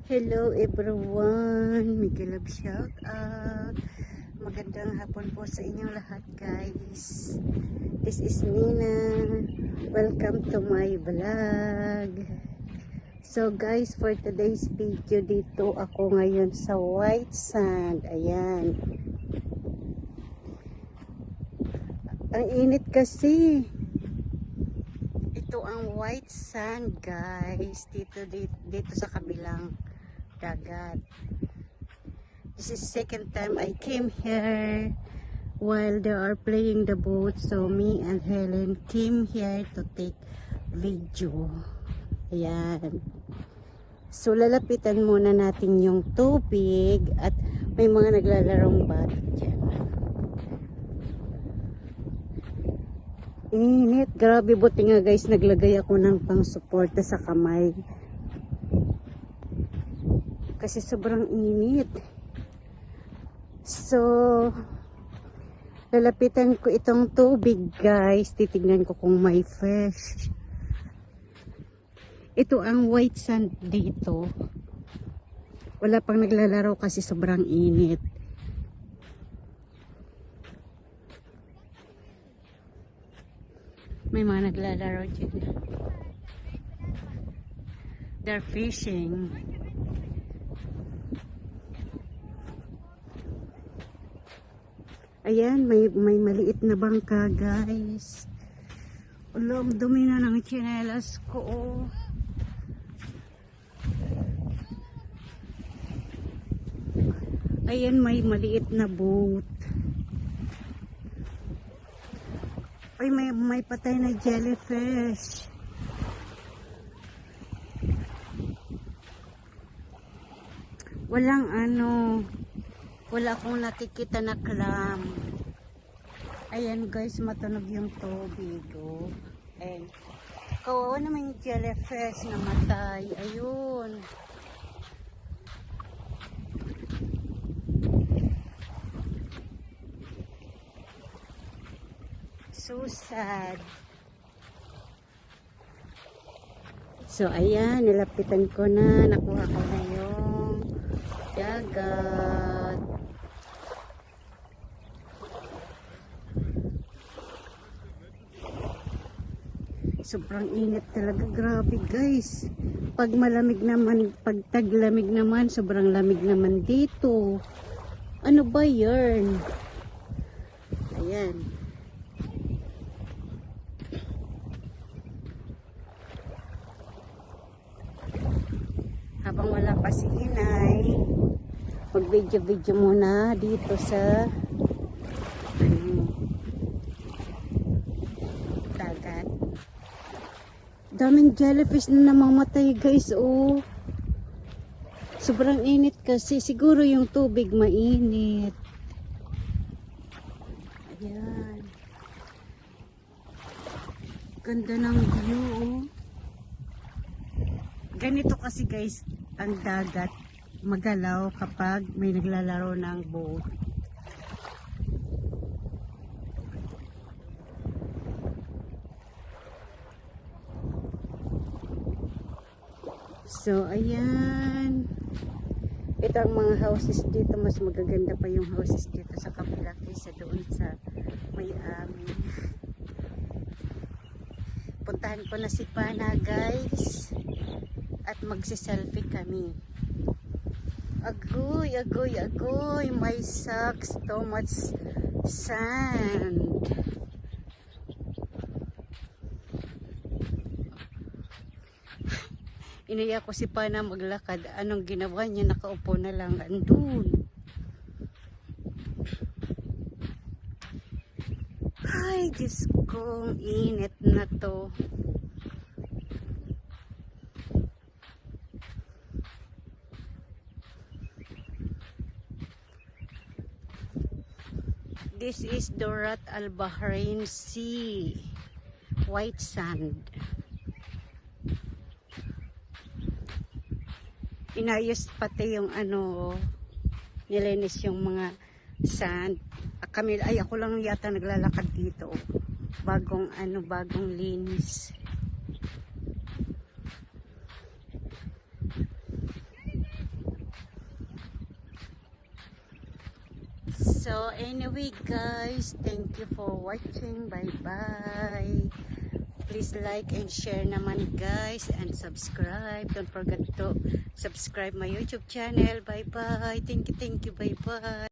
Hello everyone, Miguel Love shout out. Magandang hapon po sa inyong lahat guys. This is Nina. Welcome to my vlog. So guys, for today's video, dito ako ngayon sa White Sand. Ayan. Ang init kasi. Ito ang White Sand guys. Dito sa kabilang dagat. This is second time I came here while they are playing the boat, so me and Helen came here to take video. Ayan, so lalapitan muna natin yung tubig at may mga naglalarong bata dyan. Init, grabe, buti nga guys naglagay ako ng pang suporta sa kamay kasi sobrang init. So lalapitan ko itong tubig guys, titignan ko kung may fish. Ito ang white sand dito, wala pang naglalaro kasi sobrang init. May mga naglalaro dyan, they're fishing. Ayan, may maliit na bangka guys. Ang dumi na ng tsinelas ko. Oh. Ayan, may maliit na boat. Ay, may patay na jellyfish. Walang wala akong nakikita na clam. Ayan guys, matunog yung tubig. Oh. And kawawa naman yung jellyfish na matay. Ayun. So sad. So ayan, nilapitan ko na, nakuha ko na yung dagat. Sobrang init talaga, grabe guys. Pag malamig naman, pag taglamig naman, sobrang lamig naman dito. Ano ba yan? Ayan. Habang wala pa si Inay, mag-video muna dito sa dagat. Daming jellyfish na namamatay guys. Oh, sobrang init kasi, siguro yung tubig mainit. Ayan, ganda ng view. Oh, ganito kasi guys ang dagat, magalaw kapag may naglalaro ng boat. So, ayan. Ito ang mga houses dito. Mas magaganda pa yung houses dito sa kabila kaysa doon sa Miami. Puntahan ko na si Pana, guys. At magsiselfie kami. Agoy, agoy, agoy. My socks. So much sand. Inaya ko si Pana maglakad. Anong ginawa niya? Nakaupo na lang. Andun. Ay, Diyos ko. Init na to. This is Dorat Al Bahrain Sea. White sand. Inayos pati yung nilinis yung mga sand. Ako lang yata naglalakad dito. Bagong linis. So anyway guys, thank you for watching. Bye bye. Please like and share naman guys, and subscribe. Don't forget to subscribe my YouTube channel. Bye bye. Thank you. Bye bye.